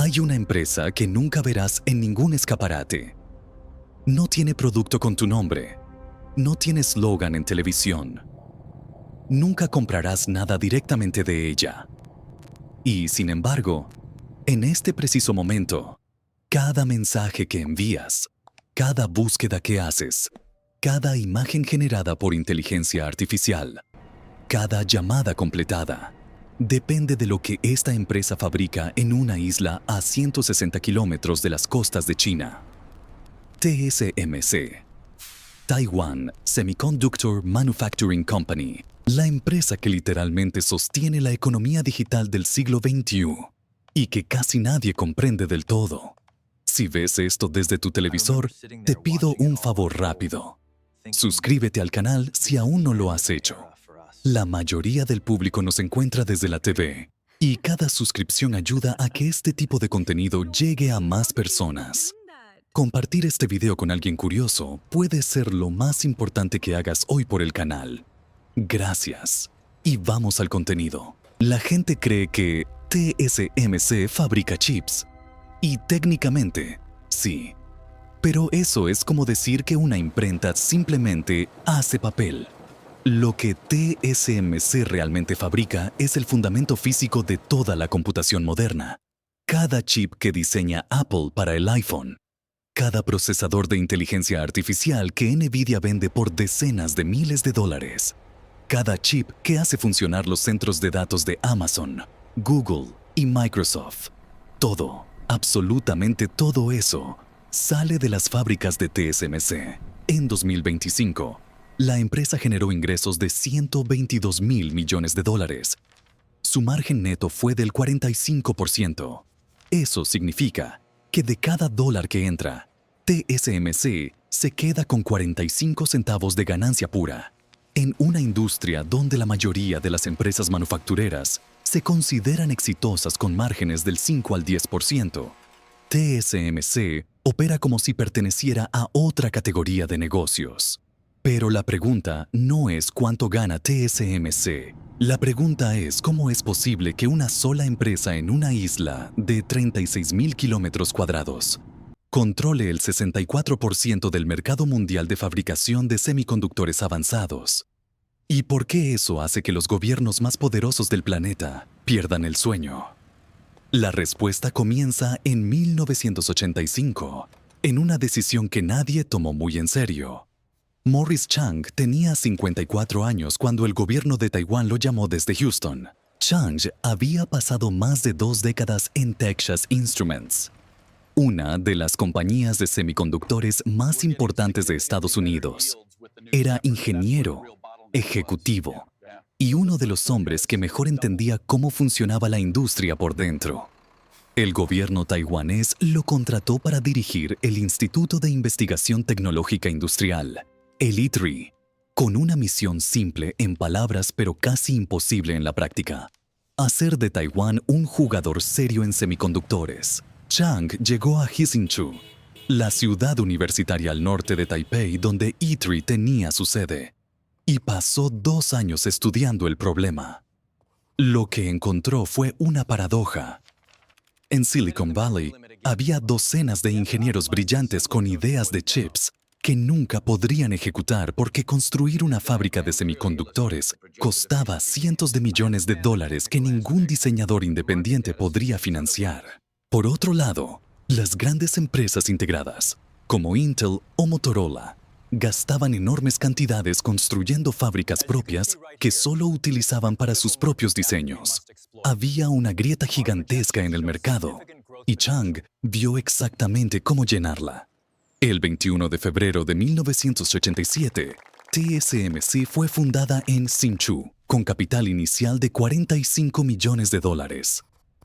Hay una empresa que nunca verás en ningún escaparate. No tiene producto con tu nombre. No tiene eslogan en televisión. Nunca comprarás nada directamente de ella. Y, sin embargo, en este preciso momento, cada mensaje que envías, cada búsqueda que haces, cada imagen generada por inteligencia artificial, cada llamada completada, depende de lo que esta empresa fabrica en una isla a 160 kilómetros de las costas de China. TSMC, Taiwan Semiconductor Manufacturing Company, la empresa que literalmente sostiene la economía digital del siglo XXI y que casi nadie comprende del todo. Si ves esto desde tu televisor, te pido un favor rápido. Suscríbete al canal si aún no lo has hecho. La mayoría del público nos encuentra desde la TV y cada suscripción ayuda a que este tipo de contenido llegue a más personas. Compartir este video con alguien curioso puede ser lo más importante que hagas hoy por el canal. Gracias. Y vamos al contenido. La gente cree que TSMC fabrica chips. Y técnicamente, sí. Pero eso es como decir que una imprenta simplemente hace papel. Lo que TSMC realmente fabrica es el fundamento físico de toda la computación moderna. Cada chip que diseña Apple para el iPhone. Cada procesador de inteligencia artificial que Nvidia vende por decenas de miles de dólares. Cada chip que hace funcionar los centros de datos de Amazon, Google y Microsoft. Todo, absolutamente todo eso, sale de las fábricas de TSMC. En 2025, la empresa generó ingresos de 122.000 millones de dólares. Su margen neto fue del 45%. Eso significa que de cada dólar que entra, TSMC se queda con 45 centavos de ganancia pura. En una industria donde la mayoría de las empresas manufactureras se consideran exitosas con márgenes del 5 al 10%, TSMC opera como si perteneciera a otra categoría de negocios. Pero la pregunta no es cuánto gana TSMC. La pregunta es cómo es posible que una sola empresa en una isla de 36.000 kilómetros cuadrados controle el 64% del mercado mundial de fabricación de semiconductores avanzados. ¿Y por qué eso hace que los gobiernos más poderosos del planeta pierdan el sueño? La respuesta comienza en 1985, en una decisión que nadie tomó muy en serio. Morris Chang tenía 54 años cuando el gobierno de Taiwán lo llamó desde Houston. Chang había pasado más de 2 décadas en Texas Instruments, una de las compañías de semiconductores más importantes de Estados Unidos. Era ingeniero, ejecutivo y uno de los hombres que mejor entendía cómo funcionaba la industria por dentro. El gobierno taiwanés lo contrató para dirigir el Instituto de Investigación Tecnológica Industrial, el ITRI, con una misión simple en palabras pero casi imposible en la práctica: hacer de Taiwán un jugador serio en semiconductores. Chang llegó a Hsinchu, la ciudad universitaria al norte de Taipei donde ITRI tenía su sede, y pasó 2 años estudiando el problema. Lo que encontró fue una paradoja. En Silicon Valley había docenas de ingenieros brillantes con ideas de chips que nunca podrían ejecutar porque construir una fábrica de semiconductores costaba cientos de millones de dólares que ningún diseñador independiente podría financiar. Por otro lado, las grandes empresas integradas, como Intel o Motorola, gastaban enormes cantidades construyendo fábricas propias que solo utilizaban para sus propios diseños. Había una grieta gigantesca en el mercado, y Chang vio exactamente cómo llenarla. El 21 de febrero de 1987, TSMC fue fundada en Hsinchu, con capital inicial de 45 millones de dólares.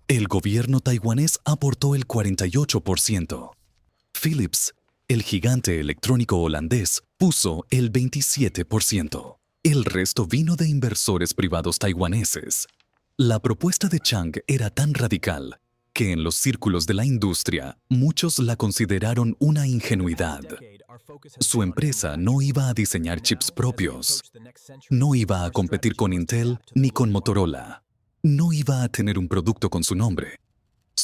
El gobierno taiwanés aportó el 48%. Philips, el gigante electrónico holandés, puso el 27%. El resto vino de inversores privados taiwaneses. La propuesta de Chang era tan radical que en los círculos de la industria muchos la consideraron una ingenuidad. Su empresa no iba a diseñar chips propios, no iba a competir con Intel ni con Motorola, no iba a tener un producto con su nombre.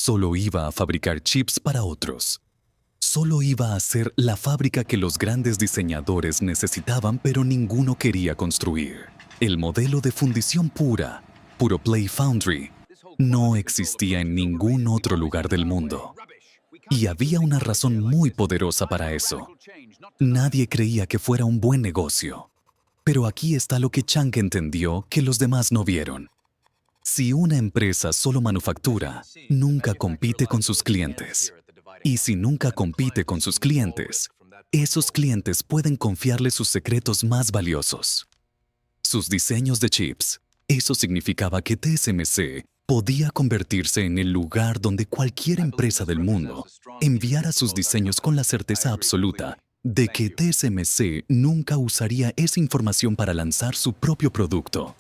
solo iba a fabricar chips para otros. Solo iba a ser la fábrica que los grandes diseñadores necesitaban, pero ninguno quería construir. El modelo de fundición pura, Puro Play Foundry, no existía en ningún otro lugar del mundo. Y había una razón muy poderosa para eso. Nadie creía que fuera un buen negocio. Pero aquí está lo que Chang entendió que los demás no vieron. Si una empresa solo manufactura, nunca compite con sus clientes. Y si nunca compite con sus clientes, esos clientes pueden confiarle sus secretos más valiosos. Sus diseños de chips. Eso significaba que TSMC podía convertirse en el lugar donde cualquier empresa del mundo enviara sus diseños con la certeza absoluta de que TSMC nunca usaría esa información para lanzar su propio producto.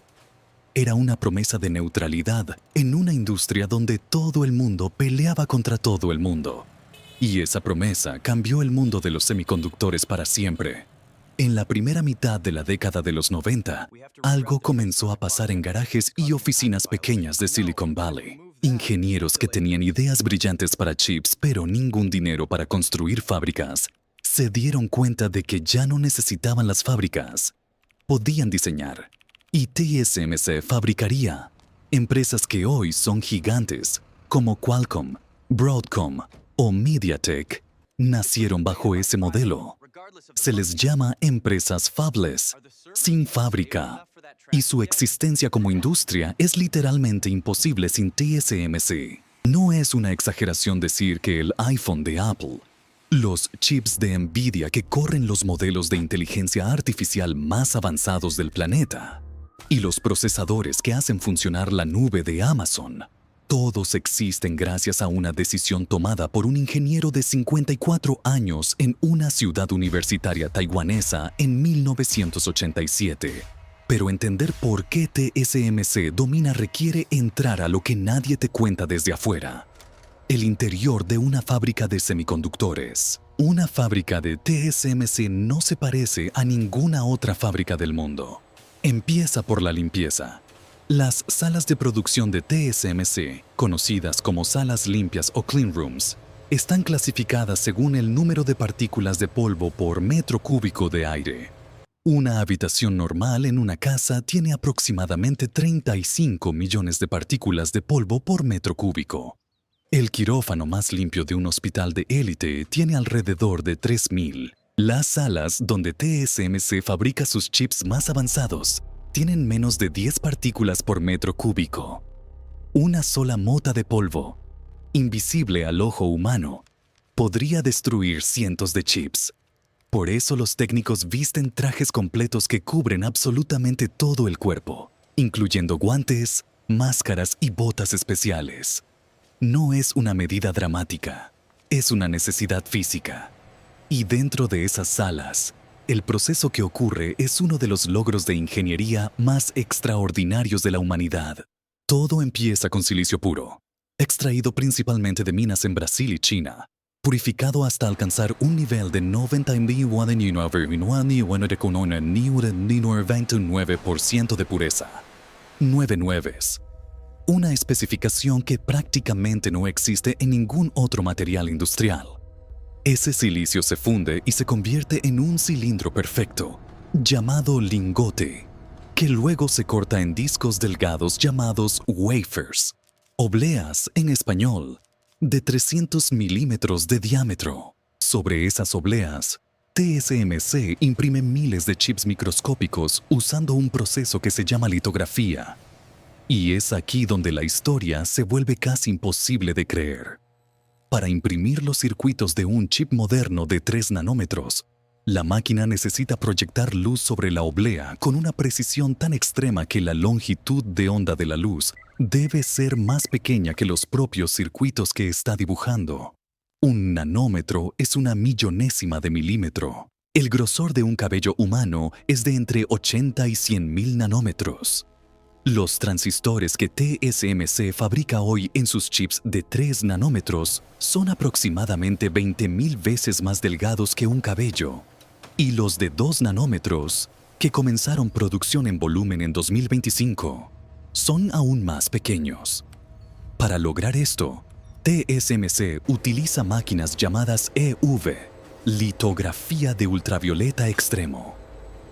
Era una promesa de neutralidad en una industria donde todo el mundo peleaba contra todo el mundo. Y esa promesa cambió el mundo de los semiconductores para siempre. En la primera mitad de la década de los 90, algo comenzó a pasar en garajes y oficinas pequeñas de Silicon Valley. Ingenieros que tenían ideas brillantes para chips, pero ningún dinero para construir fábricas, se dieron cuenta de que ya no necesitaban las fábricas. Podían diseñar. Y TSMC fabricaría. Empresas que hoy son gigantes, como Qualcomm, Broadcom o MediaTek, nacieron bajo ese modelo. Se les llama empresas fabless, sin fábrica, y su existencia como industria es literalmente imposible sin TSMC. No es una exageración decir que el iPhone de Apple, los chips de Nvidia que corren los modelos de inteligencia artificial más avanzados del planeta, y los procesadores que hacen funcionar la nube de Amazon, todos existen gracias a una decisión tomada por un ingeniero de 54 años en una ciudad universitaria taiwanesa en 1987. Pero entender por qué TSMC domina requiere entrar a lo que nadie te cuenta desde afuera. El interior de una fábrica de semiconductores. Una fábrica de TSMC no se parece a ninguna otra fábrica del mundo. Empieza por la limpieza. Las salas de producción de TSMC, conocidas como salas limpias o clean rooms, están clasificadas según el número de partículas de polvo por metro cúbico de aire. Una habitación normal en una casa tiene aproximadamente 35 millones de partículas de polvo por metro cúbico. El quirófano más limpio de un hospital de élite tiene alrededor de 3.000. Las salas donde TSMC fabrica sus chips más avanzados tienen menos de 10 partículas por metro cúbico. Una sola mota de polvo, invisible al ojo humano, podría destruir cientos de chips. Por eso los técnicos visten trajes completos que cubren absolutamente todo el cuerpo, incluyendo guantes, máscaras y botas especiales. No es una medida dramática, es una necesidad física. Y dentro de esas salas, el proceso que ocurre es uno de los logros de ingeniería más extraordinarios de la humanidad. Todo empieza con silicio puro, extraído principalmente de minas en Brasil y China, purificado hasta alcanzar un nivel de 99,99% de pureza. 9 nueves. Una especificación que prácticamente no existe en ningún otro material industrial. Ese silicio se funde y se convierte en un cilindro perfecto, llamado lingote, que luego se corta en discos delgados llamados wafers, obleas en español, de 300 milímetros de diámetro. Sobre esas obleas, TSMC imprime miles de chips microscópicos usando un proceso que se llama litografía. Y es aquí donde la historia se vuelve casi imposible de creer. Para imprimir los circuitos de un chip moderno de 3 nanómetros, la máquina necesita proyectar luz sobre la oblea con una precisión tan extrema que la longitud de onda de la luz debe ser más pequeña que los propios circuitos que está dibujando. Un nanómetro es una millonésima de milímetro. El grosor de un cabello humano es de entre 80 y 100.000 nanómetros. Los transistores que TSMC fabrica hoy en sus chips de 3 nanómetros son aproximadamente 20.000 veces más delgados que un cabello. Y los de 2 nanómetros, que comenzaron producción en volumen en 2025, son aún más pequeños. Para lograr esto, TSMC utiliza máquinas llamadas EUV, litografía de ultravioleta extremo.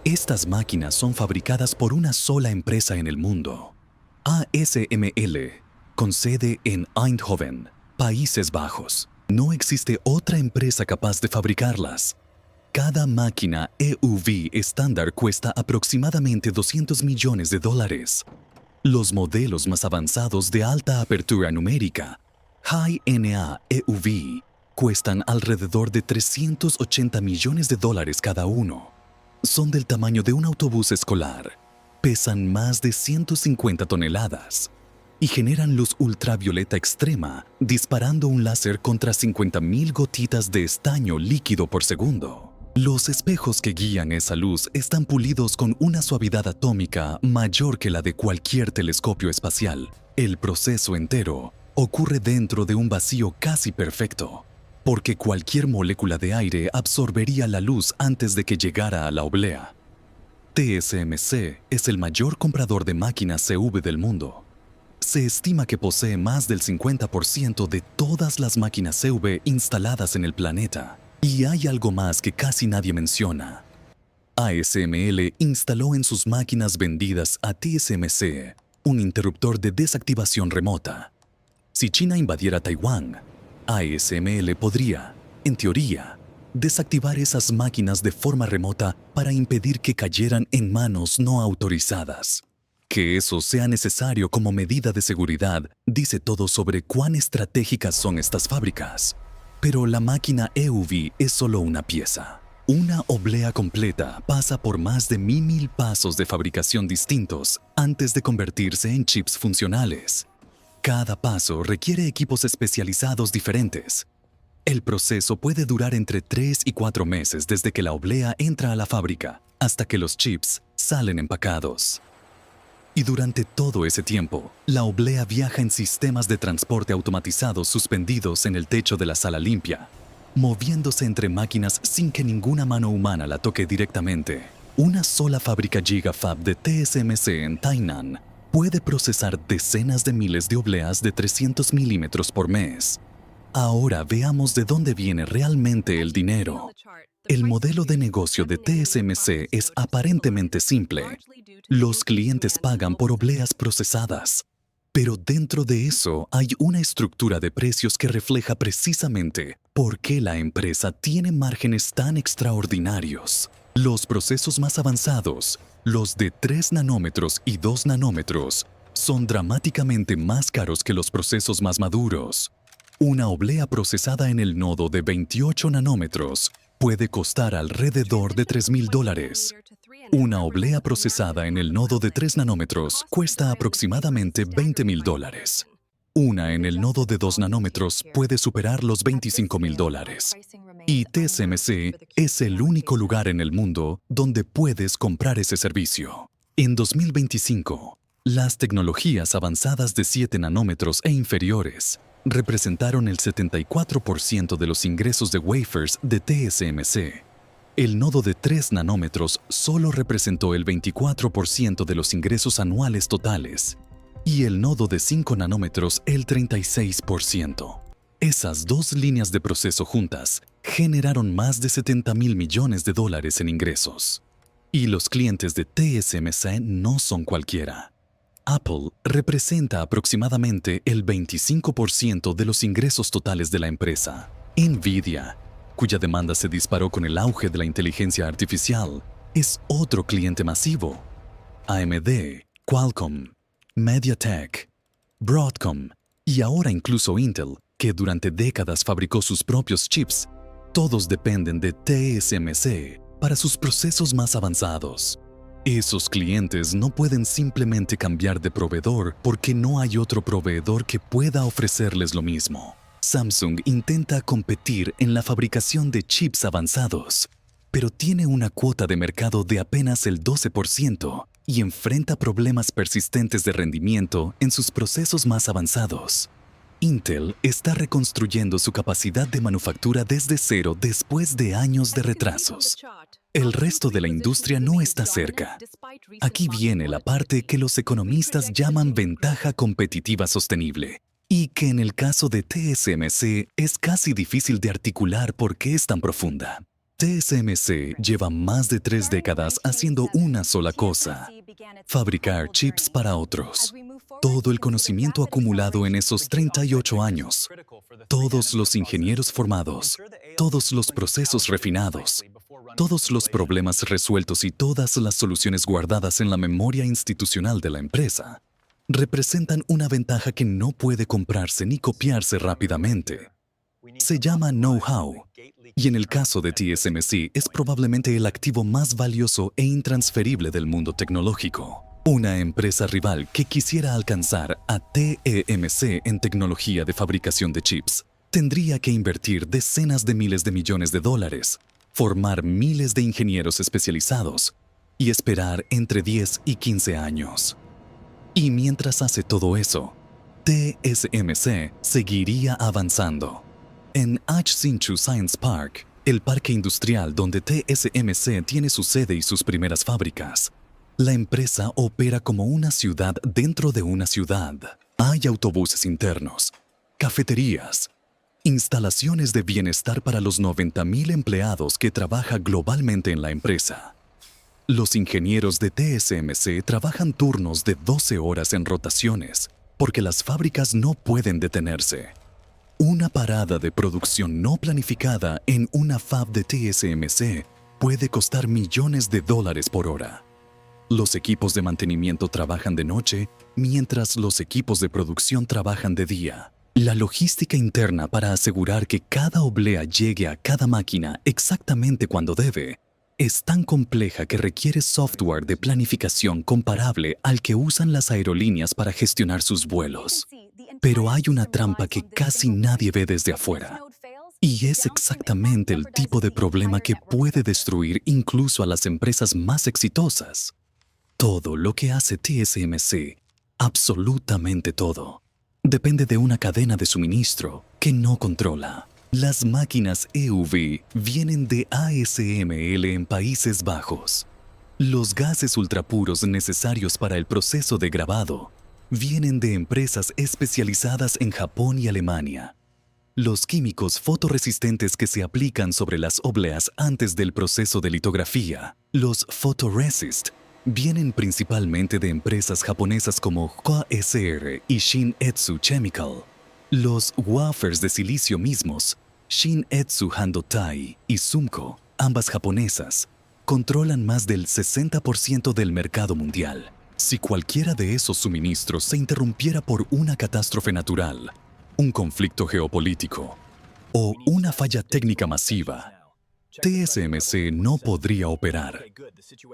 Estas máquinas son fabricadas por una sola empresa en el mundo, ASML, con sede en Eindhoven, Países Bajos. No existe otra empresa capaz de fabricarlas. Cada máquina EUV estándar cuesta aproximadamente $200 millones. Los modelos más avanzados de alta apertura numérica, High NA EUV, cuestan alrededor de $380 millones cada uno. Son del tamaño de un autobús escolar, pesan más de 150 toneladas y generan luz ultravioleta extrema disparando un láser contra 50.000 gotitas de estaño líquido por segundo. Los espejos que guían esa luz están pulidos con una suavidad atómica mayor que la de cualquier telescopio espacial. El proceso entero ocurre dentro de un vacío casi perfecto, porque cualquier molécula de aire absorbería la luz antes de que llegara a la oblea. TSMC es el mayor comprador de máquinas CUV del mundo. Se estima que posee más del 50% de todas las máquinas CUV instaladas en el planeta. Y hay algo más que casi nadie menciona. ASML instaló en sus máquinas vendidas a TSMC un interruptor de desactivación remota. Si China invadiera Taiwán, ASML podría, en teoría, desactivar esas máquinas de forma remota para impedir que cayeran en manos no autorizadas. Que eso sea necesario como medida de seguridad dice todo sobre cuán estratégicas son estas fábricas. Pero la máquina EUV es solo una pieza. Una oblea completa pasa por más de 1000 pasos de fabricación distintos antes de convertirse en chips funcionales. Cada paso requiere equipos especializados diferentes. El proceso puede durar entre 3 y 4 meses desde que la oblea entra a la fábrica hasta que los chips salen empacados. Y durante todo ese tiempo, la oblea viaja en sistemas de transporte automatizados suspendidos en el techo de la sala limpia, moviéndose entre máquinas sin que ninguna mano humana la toque directamente. Una sola fábrica GigaFab de TSMC en Tainan puede procesar decenas de miles de obleas de 300 milímetros por mes. Ahora veamos de dónde viene realmente el dinero. El modelo de negocio de TSMC es aparentemente simple. Los clientes pagan por obleas procesadas. Pero dentro de eso hay una estructura de precios que refleja precisamente por qué la empresa tiene márgenes tan extraordinarios. Los procesos más avanzados, los de 3 nanómetros y 2 nanómetros, son dramáticamente más caros que los procesos más maduros. Una oblea procesada en el nodo de 28 nanómetros puede costar alrededor de $3.000. Una oblea procesada en el nodo de 3 nanómetros cuesta aproximadamente $20.000. Una en el nodo de 2 nanómetros puede superar los $25.000. Y TSMC es el único lugar en el mundo donde puedes comprar ese servicio. En 2025, las tecnologías avanzadas de 7 nanómetros e inferiores representaron el 74% de los ingresos de wafers de TSMC. El nodo de 3 nanómetros solo representó el 24% de los ingresos anuales totales y el nodo de 5 nanómetros el 36%. Esas dos líneas de proceso juntas generaron más de $70.000 millones en ingresos. Y los clientes de TSMC no son cualquiera. Apple representa aproximadamente el 25% de los ingresos totales de la empresa. Nvidia, cuya demanda se disparó con el auge de la inteligencia artificial, es otro cliente masivo. AMD, Qualcomm, MediaTek, Broadcom y ahora incluso Intel, que durante décadas fabricó sus propios chips, todos dependen de TSMC para sus procesos más avanzados. Esos clientes no pueden simplemente cambiar de proveedor porque no hay otro proveedor que pueda ofrecerles lo mismo. Samsung intenta competir en la fabricación de chips avanzados, pero tiene una cuota de mercado de apenas el 12% y enfrenta problemas persistentes de rendimiento en sus procesos más avanzados. Intel está reconstruyendo su capacidad de manufactura desde cero después de años de retrasos. El resto de la industria no está cerca. Aquí viene la parte que los economistas llaman ventaja competitiva sostenible. y que en el caso de TSMC es casi difícil de articular por qué es tan profunda. TSMC lleva más de 3 décadas haciendo una sola cosa: fabricar chips para otros. Todo el conocimiento acumulado en esos 38 años, todos los ingenieros formados, todos los procesos refinados, todos los problemas resueltos y todas las soluciones guardadas en la memoria institucional de la empresa, representan una ventaja que no puede comprarse ni copiarse rápidamente. Se llama know-how, y en el caso de TSMC es probablemente el activo más valioso e intransferible del mundo tecnológico. Una empresa rival que quisiera alcanzar a TSMC en tecnología de fabricación de chips tendría que invertir decenas de miles de millones de dólares, formar miles de ingenieros especializados y esperar entre 10 y 15 años. Y mientras hace todo eso, TSMC seguiría avanzando. En Hsinchu Science Park, el parque industrial donde TSMC tiene su sede y sus primeras fábricas, la empresa opera como una ciudad dentro de una ciudad. Hay autobuses internos, cafeterías, instalaciones de bienestar para los 90,000 empleados que trabajan globalmente en la empresa. Los ingenieros de TSMC trabajan turnos de 12 horas en rotaciones, porque las fábricas no pueden detenerse. Una parada de producción no planificada en una fab de TSMC puede costar millones de dólares por hora. Los equipos de mantenimiento trabajan de noche, mientras los equipos de producción trabajan de día. La logística interna para asegurar que cada oblea llegue a cada máquina exactamente cuando debe es tan compleja que requiere software de planificación comparable al que usan las aerolíneas para gestionar sus vuelos. Pero hay una trampa que casi nadie ve desde afuera. Y es exactamente el tipo de problema que puede destruir incluso a las empresas más exitosas. Todo lo que hace TSMC, absolutamente todo, depende de una cadena de suministro que no controla. Las máquinas EUV vienen de ASML en Países Bajos. Los gases ultrapuros necesarios para el proceso de grabado vienen de empresas especializadas en Japón y Alemania. Los químicos fotorresistentes que se aplican sobre las obleas antes del proceso de litografía, los photoresist, vienen principalmente de empresas japonesas como KSR y Shin-Etsu Chemical. Los wafers de silicio mismos, Shin-Etsu Handotai y Sumco, ambas japonesas, controlan más del 60% del mercado mundial. Si cualquiera de esos suministros se interrumpiera por una catástrofe natural, un conflicto geopolítico o una falla técnica masiva, TSMC no podría operar.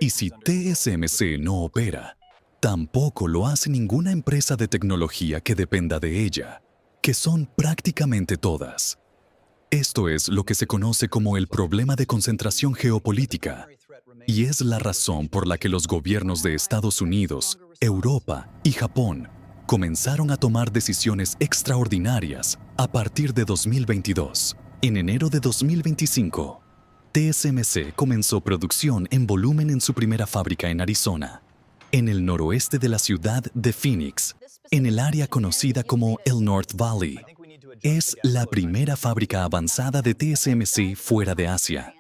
Y si TSMC no opera, tampoco lo hace ninguna empresa de tecnología que dependa de ella, que son prácticamente todas. Esto es lo que se conoce como el problema de concentración geopolítica, y es la razón por la que los gobiernos de Estados Unidos, Europa y Japón comenzaron a tomar decisiones extraordinarias a partir de 2022. En enero de 2025, TSMC comenzó producción en volumen en su primera fábrica en Arizona, en el noroeste de la ciudad de Phoenix, en el área conocida como el North Valley. Es la primera fábrica avanzada de TSMC fuera de Asia,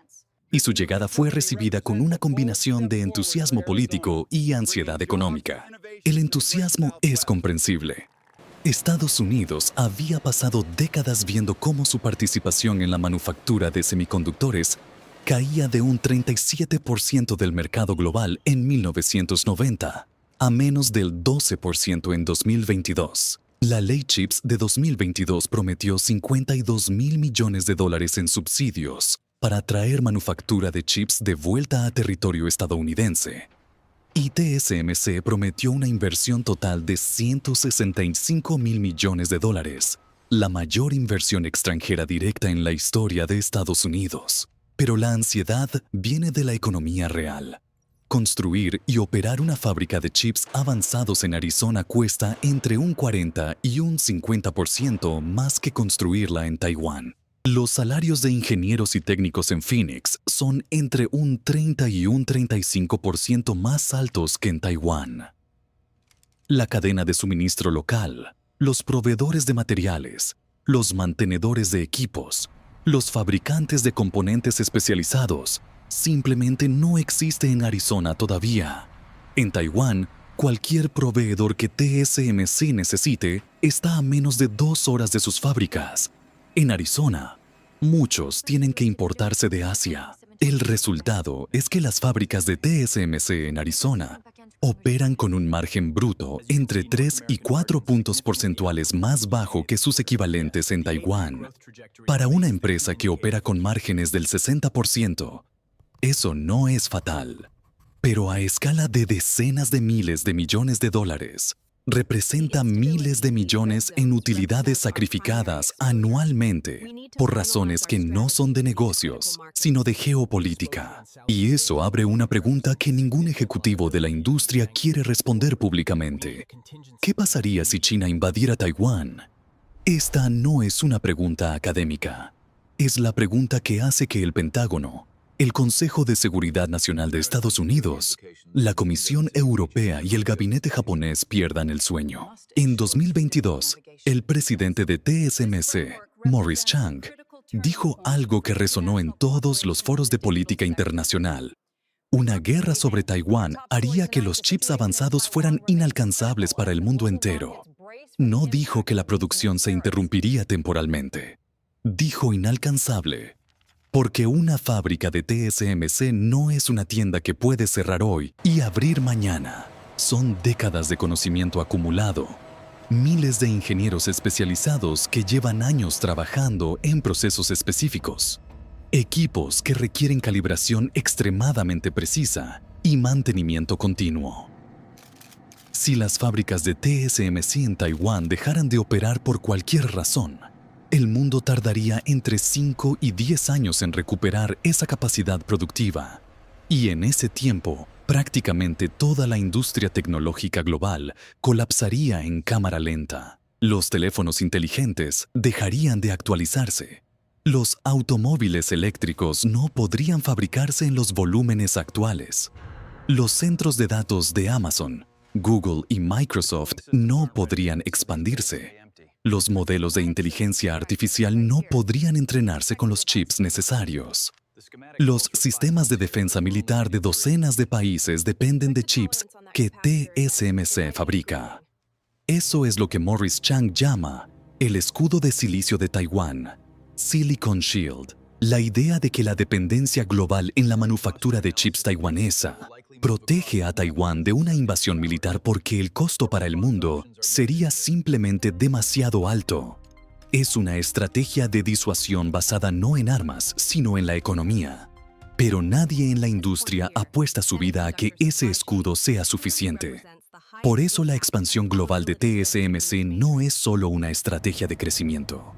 y su llegada fue recibida con una combinación de entusiasmo político y ansiedad económica. El entusiasmo es comprensible. Estados Unidos había pasado décadas viendo cómo su participación en la manufactura de semiconductores caía de un 37% del mercado global en 1990 a menos del 12% en 2022. La ley CHIPS de 2022 prometió $52,000 millones en subsidios para traer manufactura de chips de vuelta a territorio estadounidense. Y TSMC prometió una inversión total de $165,000 millones, la mayor inversión extranjera directa en la historia de Estados Unidos. Pero la ansiedad viene de la economía real. Construir y operar una fábrica de chips avanzados en Arizona cuesta entre un 40 y un 50% más que construirla en Taiwán. Los salarios de ingenieros y técnicos en Phoenix son entre un 30 y un 35% más altos que en Taiwán. La cadena de suministro local los proveedores de materiales, los mantenedores de equipos, los fabricantes de componentes especializados, simplemente no existe en Arizona todavía. En Taiwán, cualquier proveedor que TSMC necesite está a menos de 2 horas de sus fábricas. En Arizona, muchos tienen que importarse de Asia. El resultado es que las fábricas de TSMC en Arizona operan con un margen bruto entre 3 y 4 puntos porcentuales más bajo que sus equivalentes en Taiwán. Para una empresa que opera con márgenes del 60%, eso no es fatal. Pero a escala de decenas de miles de millones de dólares, representa miles de millones en utilidades sacrificadas anualmente por razones que no son de negocios, sino de geopolítica. Y eso abre una pregunta que ningún ejecutivo de la industria quiere responder públicamente. ¿Qué pasaría si China invadiera Taiwán? Esta no es una pregunta académica. Es la pregunta que hace que el Pentágono, el Consejo de Seguridad Nacional de Estados Unidos, la Comisión Europea y el gabinete japonés pierdan el sueño. En 2022, el presidente de TSMC, Morris Chang, dijo algo que resonó en todos los foros de política internacional. Una guerra sobre Taiwán haría que los chips avanzados fueran inalcanzables para el mundo entero. No dijo que la producción se interrumpiría temporalmente. Dijo inalcanzable. Porque una fábrica de TSMC no es una tienda que puede cerrar hoy y abrir mañana. Son décadas de conocimiento acumulado, miles de ingenieros especializados que llevan años trabajando en procesos específicos, equipos que requieren calibración extremadamente precisa y mantenimiento continuo. Si las fábricas de TSMC en Taiwán dejaran de operar por cualquier razón, el mundo tardaría entre 5 y 10 años en recuperar esa capacidad productiva. Y en ese tiempo, prácticamente toda la industria tecnológica global colapsaría en cámara lenta. Los teléfonos inteligentes dejarían de actualizarse. Los automóviles eléctricos no podrían fabricarse en los volúmenes actuales. Los centros de datos de Amazon, Google y Microsoft no podrían expandirse. Los modelos de inteligencia artificial no podrían entrenarse con los chips necesarios. Los sistemas de defensa militar de docenas de países dependen de chips que TSMC fabrica. Eso es lo que Morris Chang llama el escudo de silicio de Taiwán, Silicon Shield. La idea de que la dependencia global en la manufactura de chips taiwanesa protege a Taiwán de una invasión militar porque el costo para el mundo sería simplemente demasiado alto. Es una estrategia de disuasión basada no en armas, sino en la economía. Pero nadie en la industria apuesta su vida a que ese escudo sea suficiente. Por eso la expansión global de TSMC no es solo una estrategia de crecimiento.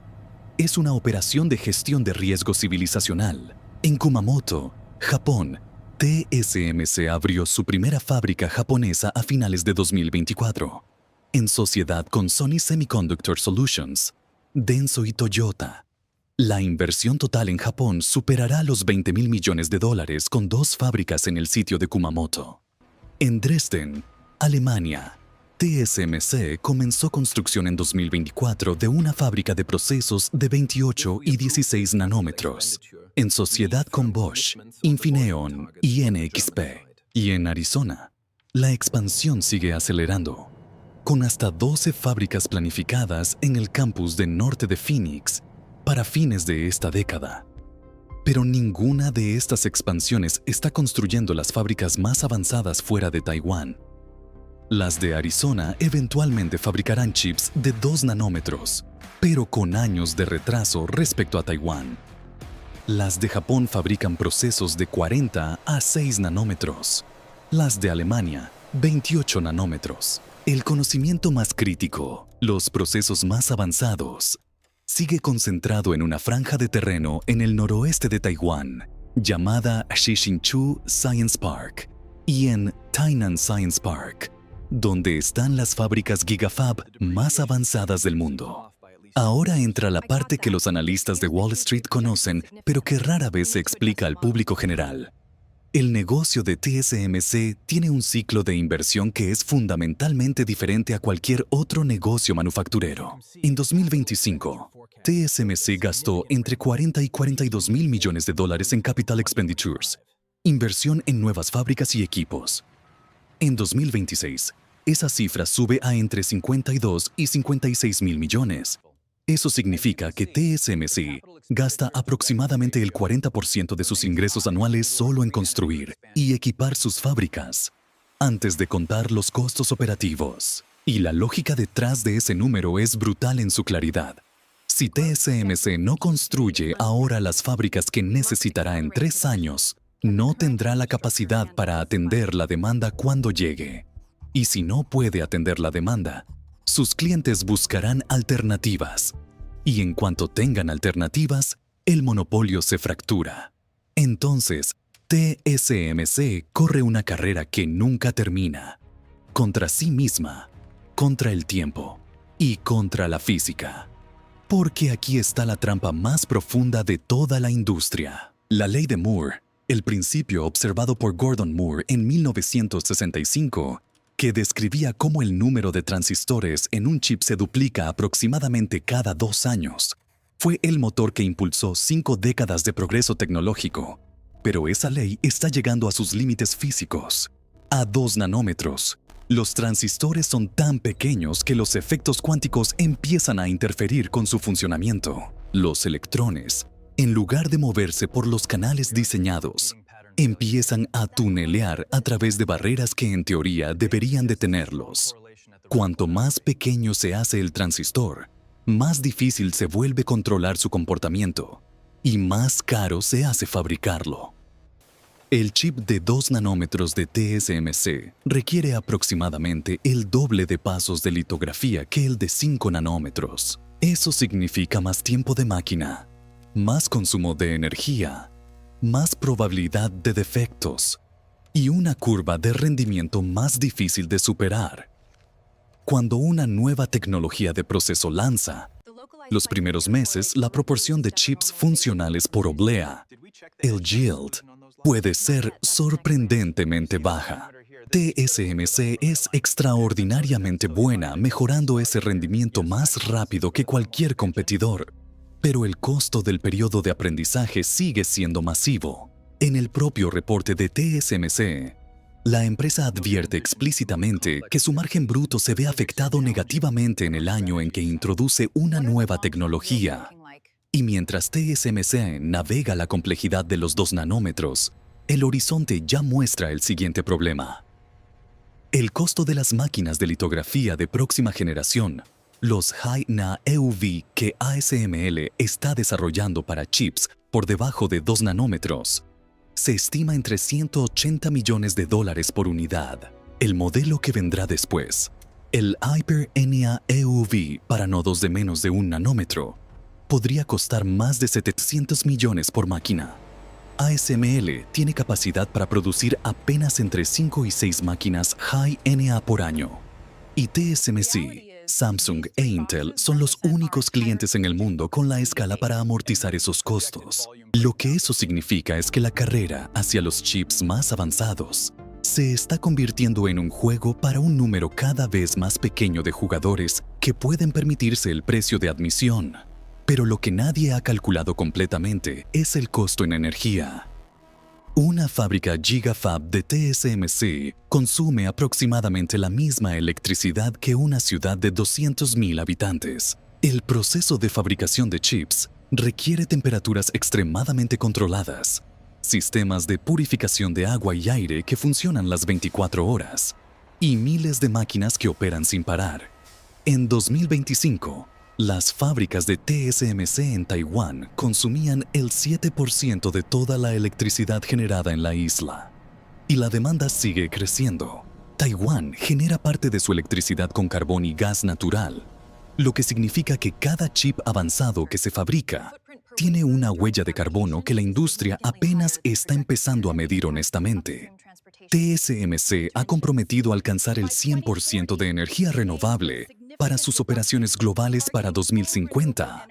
Es una operación de gestión de riesgo civilizacional. En Kumamoto, Japón, TSMC abrió su primera fábrica japonesa a finales de 2024, en sociedad con Sony Semiconductor Solutions, Denso y Toyota. La inversión total en Japón superará los $20,000 millones con 2 fábricas en el sitio de Kumamoto. En Dresden, Alemania, TSMC comenzó construcción en 2024 de una fábrica de procesos de 28 y 16 nanómetros, en sociedad con Bosch, Infineon y NXP. Y en Arizona, la expansión sigue acelerando, con hasta 12 fábricas planificadas en el campus de norte de Phoenix para fines de esta década. Pero ninguna de estas expansiones está construyendo las fábricas más avanzadas fuera de Taiwán. Las de Arizona eventualmente fabricarán chips de 2 nanómetros, pero con años de retraso respecto a Taiwán. Las de Japón fabrican procesos de 40 a 6 nanómetros. Las de Alemania, 28 nanómetros. El conocimiento más crítico, los procesos más avanzados, sigue concentrado en una franja de terreno en el noroeste de Taiwán, llamada Shixinchu Science Park, y en Tainan Science Park, donde están las fábricas GigaFab más avanzadas del mundo. Ahora entra la parte que los analistas de Wall Street conocen, pero que rara vez se explica al público general. El negocio de TSMC tiene un ciclo de inversión que es fundamentalmente diferente a cualquier otro negocio manufacturero. En 2025, TSMC gastó entre 40 y 42 mil millones de dólares en capital expenditures, inversión en nuevas fábricas y equipos. En 2026, esa cifra sube a entre 52 y 56 mil millones. Eso significa que TSMC gasta aproximadamente el 40% de sus ingresos anuales solo en construir y equipar sus fábricas, antes de contar los costos operativos. Y la lógica detrás de ese número es brutal en su claridad. Si TSMC no construye ahora las fábricas que necesitará en 3 años, no tendrá la capacidad para atender la demanda cuando llegue. Y si no puede atender la demanda, sus clientes buscarán alternativas. Y en cuanto tengan alternativas, el monopolio se fractura. Entonces, TSMC corre una carrera que nunca termina. Contra sí misma, contra el tiempo y contra la física. Porque aquí está la trampa más profunda de toda la industria. La ley de Moore, el principio observado por Gordon Moore en 1965, que describía cómo el número de transistores en un chip se duplica aproximadamente cada 2 años, fue el motor que impulsó 5 décadas de progreso tecnológico. Pero esa ley está llegando a sus límites físicos. A 2 nanómetros, los transistores son tan pequeños que los efectos cuánticos empiezan a interferir con su funcionamiento. Los electrones, en lugar de moverse por los canales diseñados, empiezan a tunelear a través de barreras que en teoría deberían detenerlos. Cuanto más pequeño se hace el transistor, más difícil se vuelve controlar su comportamiento y más caro se hace fabricarlo. El chip de 2 nanómetros de TSMC requiere aproximadamente el doble de pasos de litografía que el de 5 nanómetros. Eso significa más tiempo de máquina, más consumo de energía, más probabilidad de defectos y una curva de rendimiento más difícil de superar. Cuando una nueva tecnología de proceso lanza, los primeros meses la proporción de chips funcionales por oblea, el yield, puede ser sorprendentemente baja. TSMC es extraordinariamente buena mejorando ese rendimiento más rápido que cualquier competidor. Pero el costo del periodo de aprendizaje sigue siendo masivo. En el propio reporte de TSMC, la empresa advierte explícitamente que su margen bruto se ve afectado negativamente en el año en que introduce una nueva tecnología. Y mientras TSMC navega la complejidad de los 2 nanómetros, el horizonte ya muestra el siguiente problema. El costo de las máquinas de litografía de próxima generación, los High-NA EUV que ASML está desarrollando para chips por debajo de 2 nanómetros, se estima en $380 millones por unidad. El modelo que vendrá después, el Hyper-NA EUV para nodos de menos de 1 nanómetro, podría costar más de $700 millones por máquina. ASML tiene capacidad para producir apenas entre 5 y 6 máquinas High-NA por año. Y TSMC, Samsung e Intel son los únicos clientes en el mundo con la escala para amortizar esos costos. Lo que eso significa es que la carrera hacia los chips más avanzados se está convirtiendo en un juego para un número cada vez más pequeño de jugadores que pueden permitirse el precio de admisión. Pero lo que nadie ha calculado completamente es el costo en energía. Una fábrica GigaFab de TSMC consume aproximadamente la misma electricidad que una ciudad de 200.000 habitantes. El proceso de fabricación de chips requiere temperaturas extremadamente controladas, sistemas de purificación de agua y aire que funcionan las 24 horas, y miles de máquinas que operan sin parar. En 2025, las fábricas de TSMC en Taiwán consumían el 7% de toda la electricidad generada en la isla. Y la demanda sigue creciendo. Taiwán genera parte de su electricidad con carbón y gas natural, lo que significa que cada chip avanzado que se fabrica tiene una huella de carbono que la industria apenas está empezando a medir honestamente. TSMC ha comprometido alcanzar el 100% de energía renovable para sus operaciones globales para 2050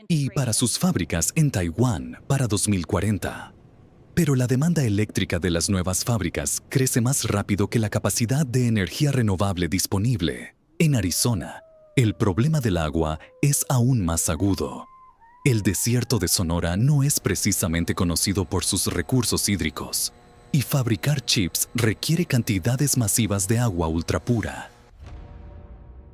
y para sus fábricas en Taiwán para 2040. Pero la demanda eléctrica de las nuevas fábricas crece más rápido que la capacidad de energía renovable disponible. En Arizona, el problema del agua es aún más agudo. El desierto de Sonora no es precisamente conocido por sus recursos hídricos, y fabricar chips requiere cantidades masivas de agua ultrapura.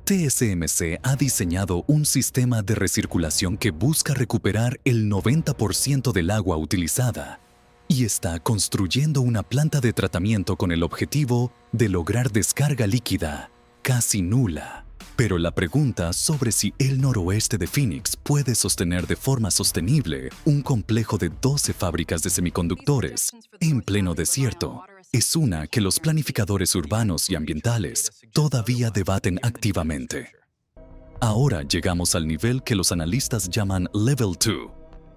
TSMC ha diseñado un sistema de recirculación que busca recuperar el 90% del agua utilizada y está construyendo una planta de tratamiento con el objetivo de lograr descarga líquida casi nula. Pero la pregunta sobre si el noroeste de Phoenix puede sostener de forma sostenible un complejo de 12 fábricas de semiconductores en pleno desierto es una que los planificadores urbanos y ambientales todavía debaten activamente. Ahora llegamos al nivel que los analistas llaman Level 2,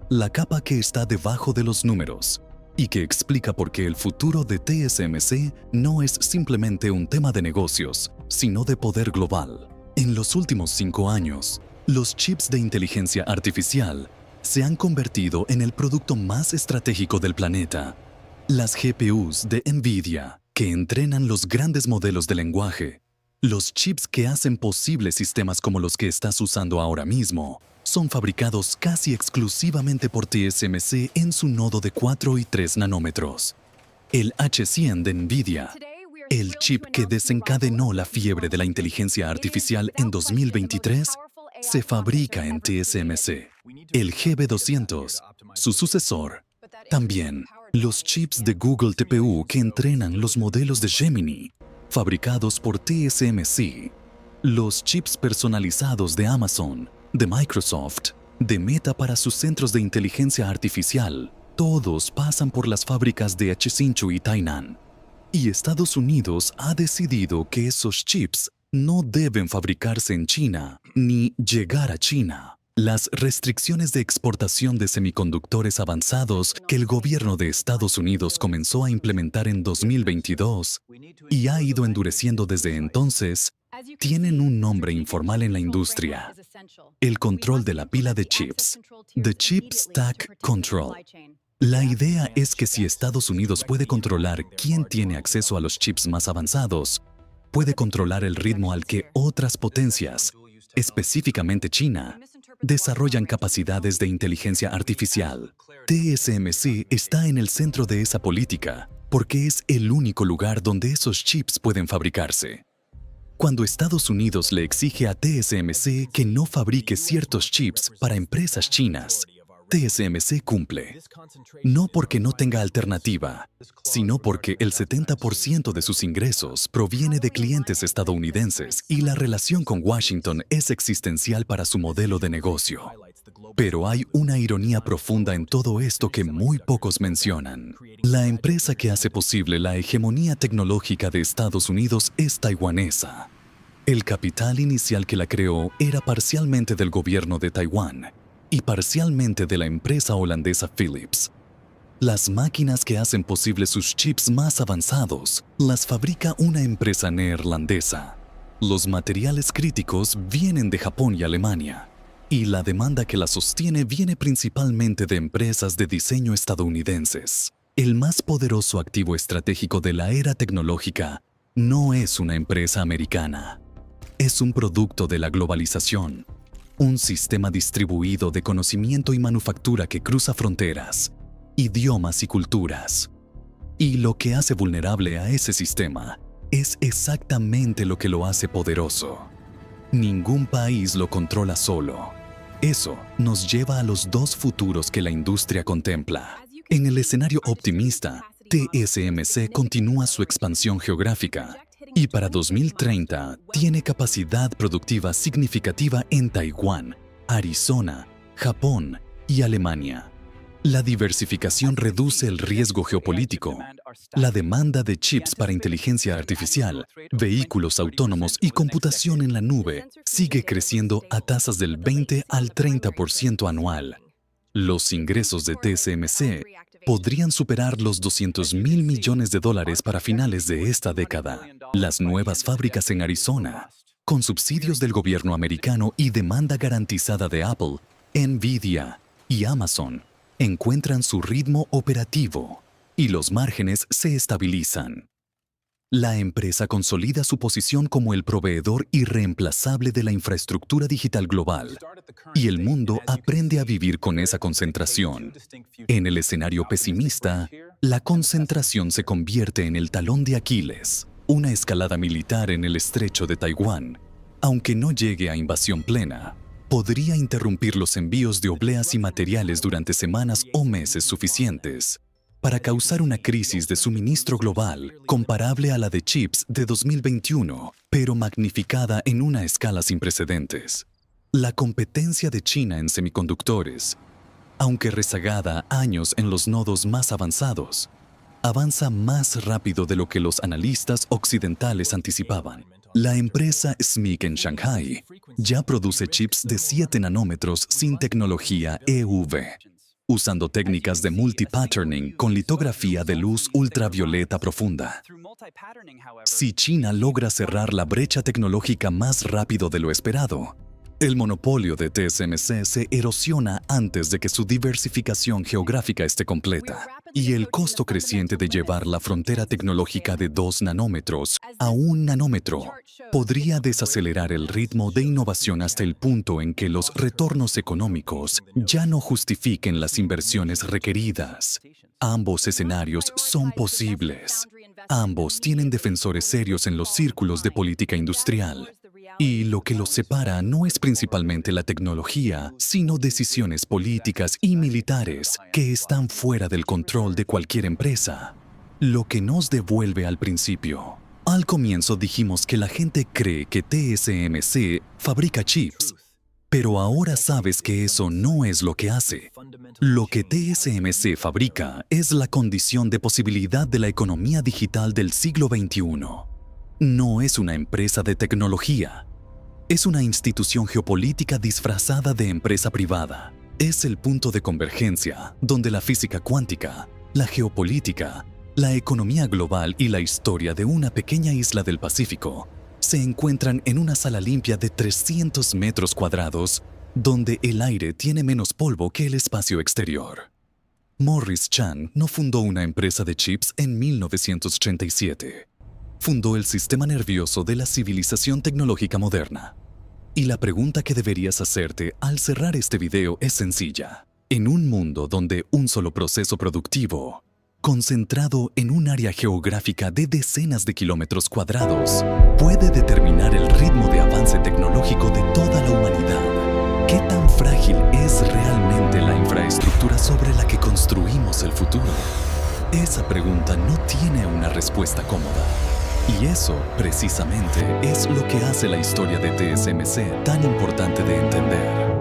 la capa que está debajo de los números, y que explica por qué el futuro de TSMC no es simplemente un tema de negocios, sino de poder global. En los últimos 5 años, los chips de inteligencia artificial se han convertido en el producto más estratégico del planeta. Las GPUs de NVIDIA, que entrenan los grandes modelos de lenguaje, los chips que hacen posibles sistemas como los que estás usando ahora mismo, son fabricados casi exclusivamente por TSMC en su nodo de 4 y 3 nanómetros. El H100 de NVIDIA, el chip que desencadenó la fiebre de la inteligencia artificial en 2023, se fabrica en TSMC. El GB200, su sucesor, también. Los chips de Google TPU que entrenan los modelos de Gemini, fabricados por TSMC. Los chips personalizados de Amazon, de Microsoft, de Meta para sus centros de inteligencia artificial, todos pasan por las fábricas de Hsinchu y Tainan. Y Estados Unidos ha decidido que esos chips no deben fabricarse en China ni llegar a China. Las restricciones de exportación de semiconductores avanzados que el gobierno de Estados Unidos comenzó a implementar en 2022 y ha ido endureciendo desde entonces, tienen un nombre informal en la industria: el control de la pila de chips, The Chip Stack Control. La idea es que si Estados Unidos puede controlar quién tiene acceso a los chips más avanzados, puede controlar el ritmo al que otras potencias, específicamente China, desarrollan capacidades de inteligencia artificial. TSMC está en el centro de esa política porque es el único lugar donde esos chips pueden fabricarse. Cuando Estados Unidos le exige a TSMC que no fabrique ciertos chips para empresas chinas, TSMC cumple. No porque no tenga alternativa, sino porque el 70% de sus ingresos proviene de clientes estadounidenses y la relación con Washington es existencial para su modelo de negocio. Pero hay una ironía profunda en todo esto que muy pocos mencionan. La empresa que hace posible la hegemonía tecnológica de Estados Unidos es taiwanesa. El capital inicial que la creó era parcialmente del gobierno de Taiwán y parcialmente de la empresa holandesa Philips. Las máquinas que hacen posible sus chips más avanzados las fabrica una empresa neerlandesa. Los materiales críticos vienen de Japón y Alemania, y la demanda que la sostiene viene principalmente de empresas de diseño estadounidenses. El más poderoso activo estratégico de la era tecnológica no es una empresa americana. Es un producto de la globalización. Un sistema distribuido de conocimiento y manufactura que cruza fronteras, idiomas y culturas. Y lo que hace vulnerable a ese sistema es exactamente lo que lo hace poderoso. Ningún país lo controla solo. Eso nos lleva a los dos futuros que la industria contempla. En el escenario optimista, TSMC continúa su expansión geográfica y para 2030 tiene capacidad productiva significativa en Taiwán, Arizona, Japón y Alemania. La diversificación reduce el riesgo geopolítico. La demanda de chips para inteligencia artificial, vehículos autónomos y computación en la nube sigue creciendo a tasas del 20 al 30% anual. Los ingresos de TSMC podrían superar los $200 mil millones para finales de esta década. Las nuevas fábricas en Arizona, con subsidios del gobierno americano y demanda garantizada de Apple, NVIDIA y Amazon, encuentran su ritmo operativo. y los márgenes se estabilizan. La empresa consolida su posición como el proveedor irreemplazable de la infraestructura digital global, y el mundo aprende a vivir con esa concentración. En el escenario pesimista, la concentración se convierte en el talón de Aquiles. Una escalada militar en el estrecho de Taiwán, aunque no llegue a invasión plena, podría interrumpir los envíos de obleas y materiales durante semanas o meses suficientes para causar una crisis de suministro global comparable a la de chips de 2021, pero magnificada en una escala sin precedentes. La competencia de China en semiconductores, aunque rezagada años en los nodos más avanzados, avanza más rápido de lo que los analistas occidentales anticipaban. La empresa SMIC en Shanghai ya produce chips de 7 nanómetros sin tecnología EUV, usando técnicas de multipatterning con litografía de luz ultravioleta profunda. Si China logra cerrar la brecha tecnológica más rápido de lo esperado, el monopolio de TSMC se erosiona antes de que su diversificación geográfica esté completa, y el costo creciente de llevar la frontera tecnológica de 2 nanómetros a 1 nanómetro podría desacelerar el ritmo de innovación hasta el punto en que los retornos económicos ya no justifiquen las inversiones requeridas. Ambos escenarios son posibles. Ambos tienen defensores serios en los círculos de política industrial. Y lo que los separa no es principalmente la tecnología, sino decisiones políticas y militares que están fuera del control de cualquier empresa. Lo que nos devuelve al principio. Al comienzo dijimos que la gente cree que TSMC fabrica chips, pero ahora sabes que eso no es lo que hace. Lo que TSMC fabrica es la condición de posibilidad de la economía digital del siglo XXI. No es una empresa de tecnología. Es una institución geopolítica disfrazada de empresa privada. Es el punto de convergencia donde la física cuántica, la geopolítica, la economía global y la historia de una pequeña isla del Pacífico se encuentran en una sala limpia de 300 metros cuadrados donde el aire tiene menos polvo que el espacio exterior. Morris Chang no fundó una empresa de chips en 1987. Fundó el sistema nervioso de la civilización tecnológica moderna. Y la pregunta que deberías hacerte al cerrar este video es sencilla. En un mundo donde un solo proceso productivo, concentrado en un área geográfica de decenas de kilómetros cuadrados, puede determinar el ritmo de avance tecnológico de toda la humanidad, ¿qué tan frágil es realmente la infraestructura sobre la que construimos el futuro? Esa pregunta no tiene una respuesta cómoda. Y eso, precisamente, es lo que hace la historia de TSMC tan importante de entender.